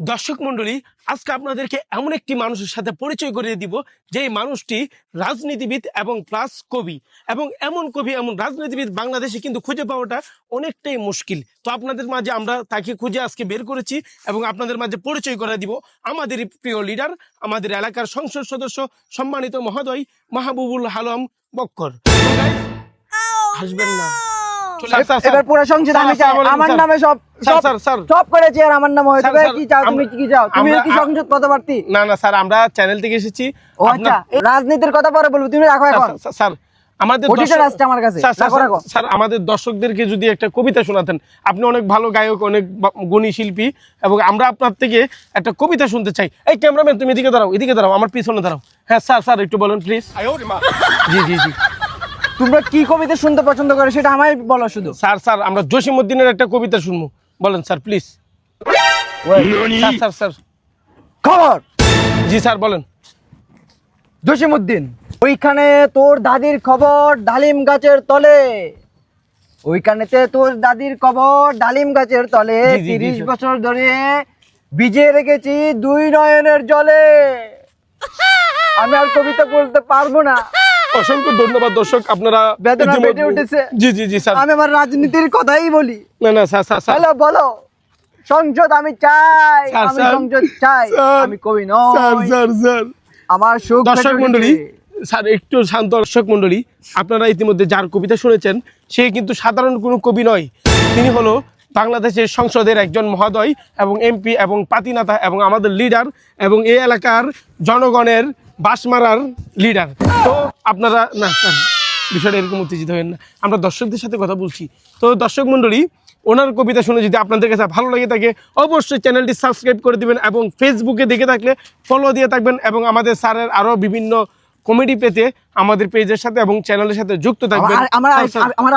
দর্শক মন্ডলী, আজকে আপনাদেরকে এমন একটি মানুষের সাথে পরিচয় করিয়ে দিব যে মানুষটি রাজনীতিবিদ এবং প্লাস কবি, এবং এমন কবি এমন রাজনীতিবিদ বাংলাদেশে কিন্তু খুঁজে পাওয়াটা অনেকটাই মুশকিল। তো আপনাদের মাঝে আমরা তাকে খুঁজে আজকে বের করেছি এবং আপনাদের মাঝে পরিচয় করে দিব আমাদের প্রিয় লিডার, আমাদের এলাকার সংসদ সদস্য সম্মানিত মহোদয় মাহবুবুল আলম বক্কর। হাসবেন না, এবার পুরো সংসদ আমি চাই, আমার নামে সব সব করেছি আর আমার নামে হয়েছে। কি চাও তুমি, কি চাও তুমি? কি সংসদ পদপ্রার্থী? না না স্যার, আমরা চ্যানেল থেকে এসেছি। ও আচ্ছা, রাজনীতির কথা পরে বলবো, তুমি রাখো এখন। স্যার আমাদের আমার কাছে স্যার আমাদের দর্শকদেরকে যদি একটা কবিতা শোনাতেন। আপনি অনেক ভালো গায়ক, অনেক গুণী শিল্পী, এবং আমরা আপনার থেকে একটা কবিতা শুনতে চাই। এই ক্যামেরাম্যান, তুমি এদিকে দাঁড়াও, এদিকে দাঁড়াও, আমার পিছনে দাঁড়াও। হ্যাঁ স্যার, স্যার একটু বলুন প্লিজ। জি জি জি। তোমরা কি কবিতা শুনতে পছন্দ করে সেটা আমায় বলো শুধু। স্যার স্যার আমরা জসিমউদ্দিনের একটা কবিতা শুনবো, বলেন sir please. Sir sir sir খবর। জি স্যার বলেন। জসিমউদ্দিন, ওইখানে তোর দাদির খবর ডালিম গাছের তলে, ওইখানেতে তোর দাদির খবর ডালিম গাছের তলে, 30 বছর ধরে ভিজে রেখেছি দুই নয়নের জলে। আমি আর কবিতা বলতে পারবো না। অসংখ্য ধন্যবাদ দর্শক, আপনারা বেদনা পেটে উঠেছে। জি জি জি স্যার। আমি আমার রাজনীতির কথাই বলি। না না স্যার স্যার স্যার হ্যালো বলো। সংসদ আমি চাই, আমি সংসদ চাই, আমি কবি নই। স্যার স্যার স্যার আমার সুখ। দর্শক মন্ডলী, স্যার একটু শান্ত। দর্শক মন্ডলী, আপনারা ইতিমধ্যে যার কবিতা শুনেছেন সে কিন্তু সাধারণ কোনো কবি নয়। তিনি হলো বাংলাদেশের সংসদের একজন মহোদয় এবং এমপি এবং পাতিনেতা এবং আমাদের লিডার এবং এই এলাকার জনগণের বাসমারার লিডার। তো আপনারা না স্যার, বিষয়টা এরকম উত্তেজিত হবেন না, আমরা দর্শকদের সাথে কথা বলছি। তো দর্শক মন্ডলী, ওনার কবিতা শুনে যদি আপনাদের কাছে ভালো লাগে থাকে অবশ্যই চ্যানেলটি সাবস্ক্রাইব করে দিবেন এবং ফেসবুকে দেখে থাকলে ফলো দিয়ে থাকবেন, এবং আমাদের স্যারের আরও বিভিন্ন কমেডি পেতে আমাদের পেজের সাথে এবং চ্যানেলের সাথে যুক্ত থাকবেন। আমার